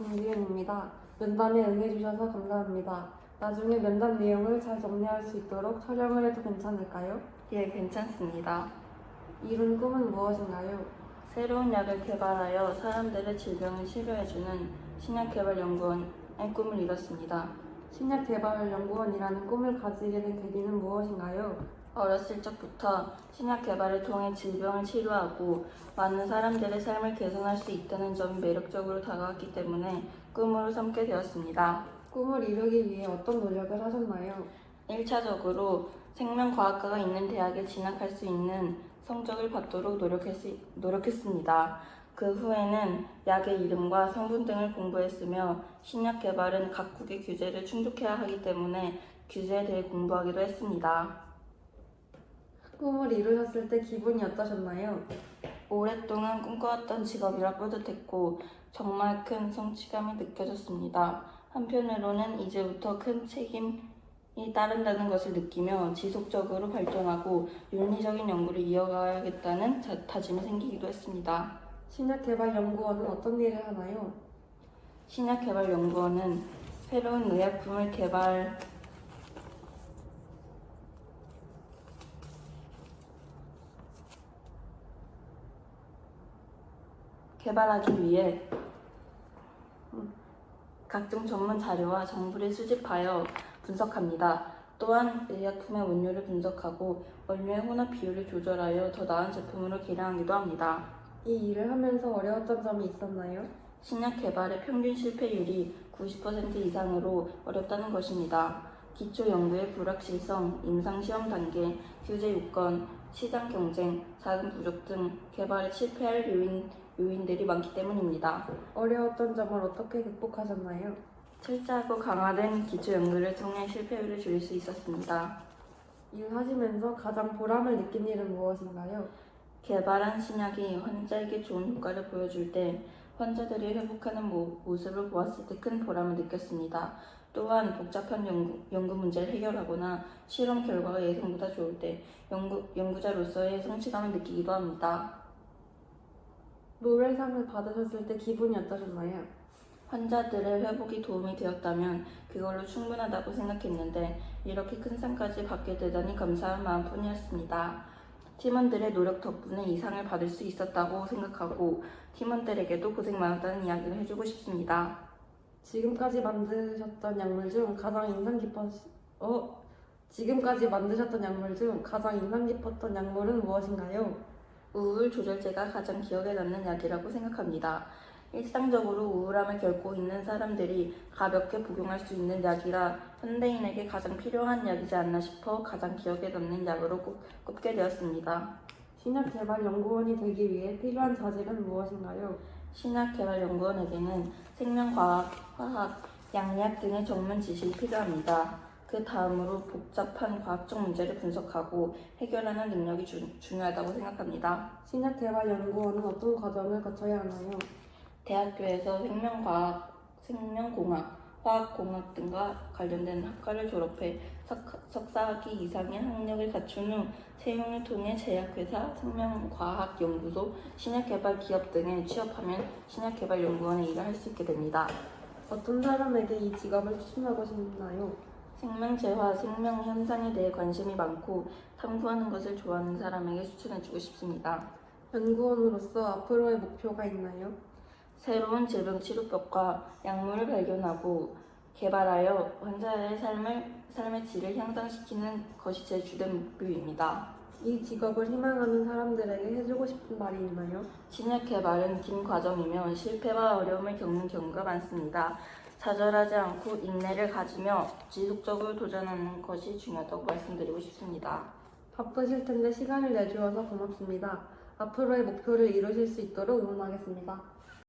김지은입니다. 면담에 응해주셔서 감사합니다. 나중에 면담 내용을 잘 정리할 수 있도록 촬영을 해도 괜찮을까요? 예, 괜찮습니다. 이룬 꿈은 무엇인가요? 새로운 약을 개발하여 사람들의 질병을 치료해주는 신약개발연구원의 꿈을 이뤘습니다. 신약개발연구원이라는 꿈을 가지게 된 계기는 무엇인가요? 어렸을 적부터 신약 개발을 통해 질병을 치료하고 많은 사람들의 삶을 개선할 수 있다는 점이 매력적으로 다가왔기 때문에 꿈으로 삼게 되었습니다. 꿈을 이루기 위해 어떤 노력을 하셨나요? 1차적으로 생명과학과가 있는 대학에 진학할 수 있는 성적을 받도록 노력했습니다. 그 후에는 약의 이름과 성분 등을 공부했으며 신약 개발은 각국의 규제를 충족해야 하기 때문에 규제에 대해 공부하기도 했습니다. 꿈을 이루셨을 때 기분이 어떠셨나요? 오랫동안 꿈꿔왔던 직업이라 뿌듯했고 정말 큰 성취감이 느껴졌습니다. 한편으로는 이제부터 큰 책임이 따른다는 것을 느끼며 지속적으로 발전하고 윤리적인 연구를 이어가야겠다는 다짐이 생기기도 했습니다. 신약개발연구원은 어떤 일을 하나요? 신약개발연구원은 새로운 의약품을 개발하기 위해 각종 전문 자료와 정보를 수집하여 분석합니다. 또한 의약품의 원료를 분석하고 원료의 혼합 비율을 조절하여 더 나은 제품으로 개량하기도 합니다. 이 일을 하면서 어려웠던 점이 있었나요? 신약 개발의 평균 실패율이 90% 이상으로 어렵다는 것입니다. 기초 연구의 불확실성, 임상시험 단계, 규제 요건, 시장 경쟁, 자금 부족 등 개발에 실패할 요인들이 많기 때문입니다. 어려웠던 점을 어떻게 극복하셨나요? 철저하고 강화된 기초 연구를 통해 실패율을 줄일 수 있었습니다. 일하시면서 가장 보람을 느낀 일은 무엇인가요? 개발한 신약이 환자에게 좋은 효과를 보여줄 때 환자들이 회복하는 모습을 보았을 때 큰 보람을 느꼈습니다. 또한 복잡한 연구 문제를 해결하거나 실험 결과가 예상보다 좋을 때 연구자로서의 성취감을 느끼기도 합니다. 노벨상을 받으셨을 때 기분이 어떠셨나요? 환자들의 회복이 도움이 되었다면 그걸로 충분하다고 생각했는데 이렇게 큰 상까지 받게 되다니 감사한 마음뿐이었습니다. 팀원들의 노력 덕분에 이 상을 받을 수 있었다고 생각하고 팀원들에게도 고생 많았다는 이야기를 해주고 싶습니다. 지금까지 만드셨던 약물 중 가장 인상 깊었던 약물은 무엇인가요? 우울 조절제가 가장 기억에 남는 약이라고 생각합니다. 일상적으로 우울함을 겪고 있는 사람들이 가볍게 복용할 수 있는 약이라 현대인에게 가장 필요한 약이지 않나 싶어 가장 기억에 남는 약으로 꼽게 되었습니다. 신약개발연구원이 되기 위해 필요한 자질은 무엇인가요? 신약개발연구원에게는 생명과학, 화학, 양리학 등의 전문 지식이 필요합니다. 그 다음으로 복잡한 과학적 문제를 분석하고 해결하는 능력이 중요하다고 생각합니다. 신약개발연구원은 어떤 과정을 거쳐야 하나요? 대학교에서 생명과학, 생명공학, 화학공학 등과 관련된 학과를 졸업해 석사학위 이상의 학력을 갖춘 후 채용을 통해 제약회사, 생명과학연구소, 신약개발 기업 등에 취업하면 신약개발연구원에 일을 할 수 있게 됩니다. 어떤 사람에게 이 직업을 추천하고 싶나요? 생명체와 생명 현상에 대해 관심이 많고 탐구하는 것을 좋아하는 사람에게 추천해주고 싶습니다. 연구원으로서 앞으로의 목표가 있나요? 새로운 질병치료법과 약물을 발견하고 개발하여 환자의 삶의 질을 향상시키는 것이 제 주된 목표입니다. 이 직업을 희망하는 사람들에게 해주고 싶은 말이 있나요? 신약 개발은 긴 과정이며 실패와 어려움을 겪는 경우가 많습니다. 좌절하지 않고 인내를 가지며 지속적으로 도전하는 것이 중요하다고 말씀드리고 싶습니다. 바쁘실 텐데 시간을 내주셔서 고맙습니다. 앞으로의 목표를 이루실 수 있도록 응원하겠습니다.